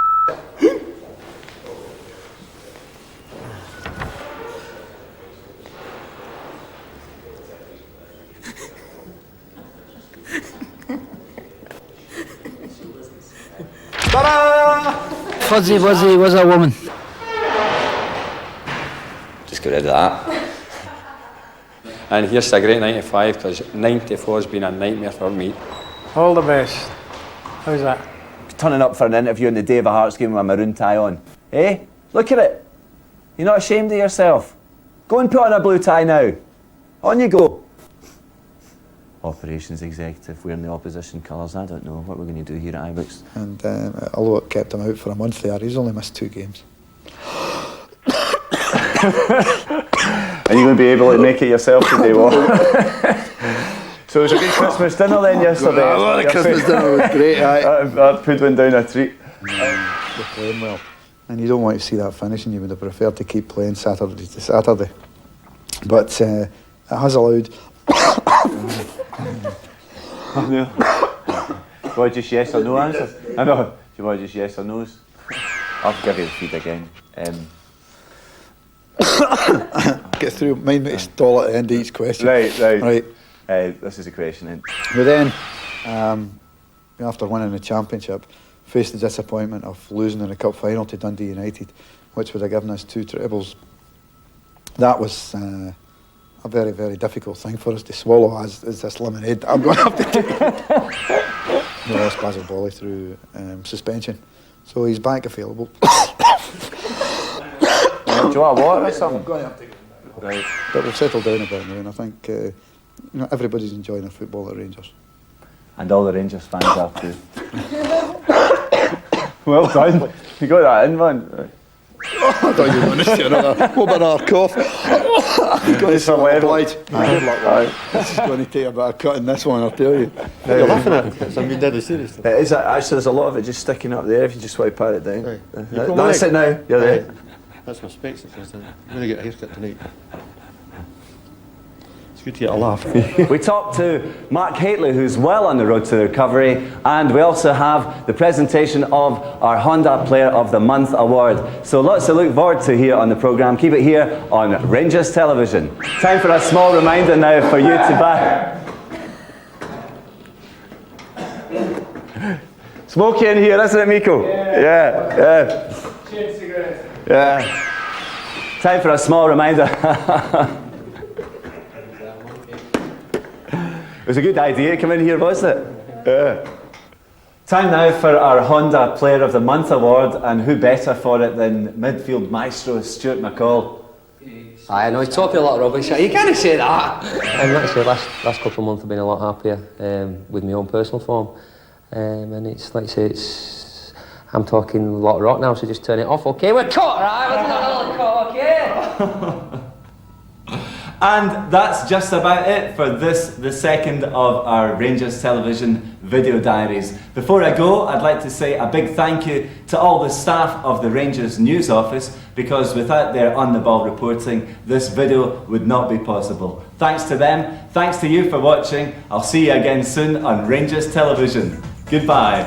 Fuzzy Wuzzy was a woman. Just get rid of that. And here's a great 95, because 94 has been a nightmare for me. All the best. How's that? Turning up for an interview on the day of a Hearts game with a maroon tie on. Eh? Look at it. You're not ashamed of yourself. Go and put on a blue tie now. On you go. Operations executive wearing the opposition colours. I don't know what we're going to do here at Ibrox. And although it kept him out for a month there, he's only missed 2 games. Are you going to be able to make it yourself today, Walt? So it was a good Christmas dinner then yesterday. The Christmas dinner was great, aye. That put one down a treat. They're playing well. And you don't want to see that finishing. You would have preferred to keep playing Saturday to Saturday. But it has allowed... No. Do you want just yes or no answers? I know. Do you want just yes or no's? I'll give you the feed again. Get through. Mind me to stall at the end of each question. Right. This is a question then. But then, after winning the championship, faced the disappointment of losing in the cup final to Dundee United, which would have given us 2 trebles. That was a very, very difficult thing for us to swallow, as this lemonade I'm going to have to take. We lost Basil Bolly through suspension, so he's back available. Do you want a water or something? I'm going to have to go. Right. But we've settled down a bit now, and I think everybody's enjoying their football at Rangers. And all the Rangers fans are too. Well done. You got that in, man. I thought you were going to say another cough. This is going to take a bit of cutting, this one, I'll tell you. You're laughing at it. I'm being deadly serious. It is, actually, there's a lot of it just sticking up there if you just want to pat it down. Right. That's it now. You're there. That's my specs. I'm going to get a haircut tonight. It's good to get a laugh. We talked to Mark Haitley, who's well on the road to recovery, and we also have the presentation of our Honda Player of the Month award. So lots to look forward to here on the programme. Keep it here on Rangers Television. Time for a small reminder now for you to buy. Smoky in here, isn't it, Miko? Yeah. Yeah. Time for a small reminder. It was a good idea to come in here, wasn't it? Yeah. Time now for our Honda Player of the Month award, and who better for it than midfield maestro Stuart McCall? I know he's talking a lot of rubbish. You can't say that. Actually, last couple of months I've been a lot happier with my own personal form, and it's like I say, I'm talking a lot of rock now, so just turn it off. Okay, we're cut, right? We're not cut, okay. And that's just about it for this, the second of our Rangers Television Video Diaries. Before I go, I'd like to say a big thank you to all the staff of the Rangers News Office, because without their on-the-ball reporting, this video would not be possible. Thanks to them, thanks to you for watching. I'll see you again soon on Rangers Television. Goodbye.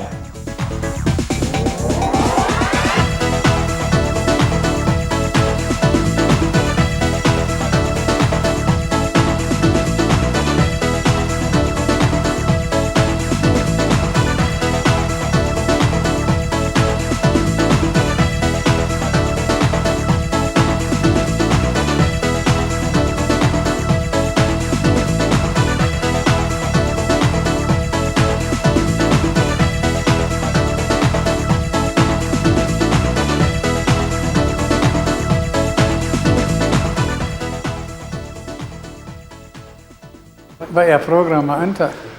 Bit of a programme, isn't it?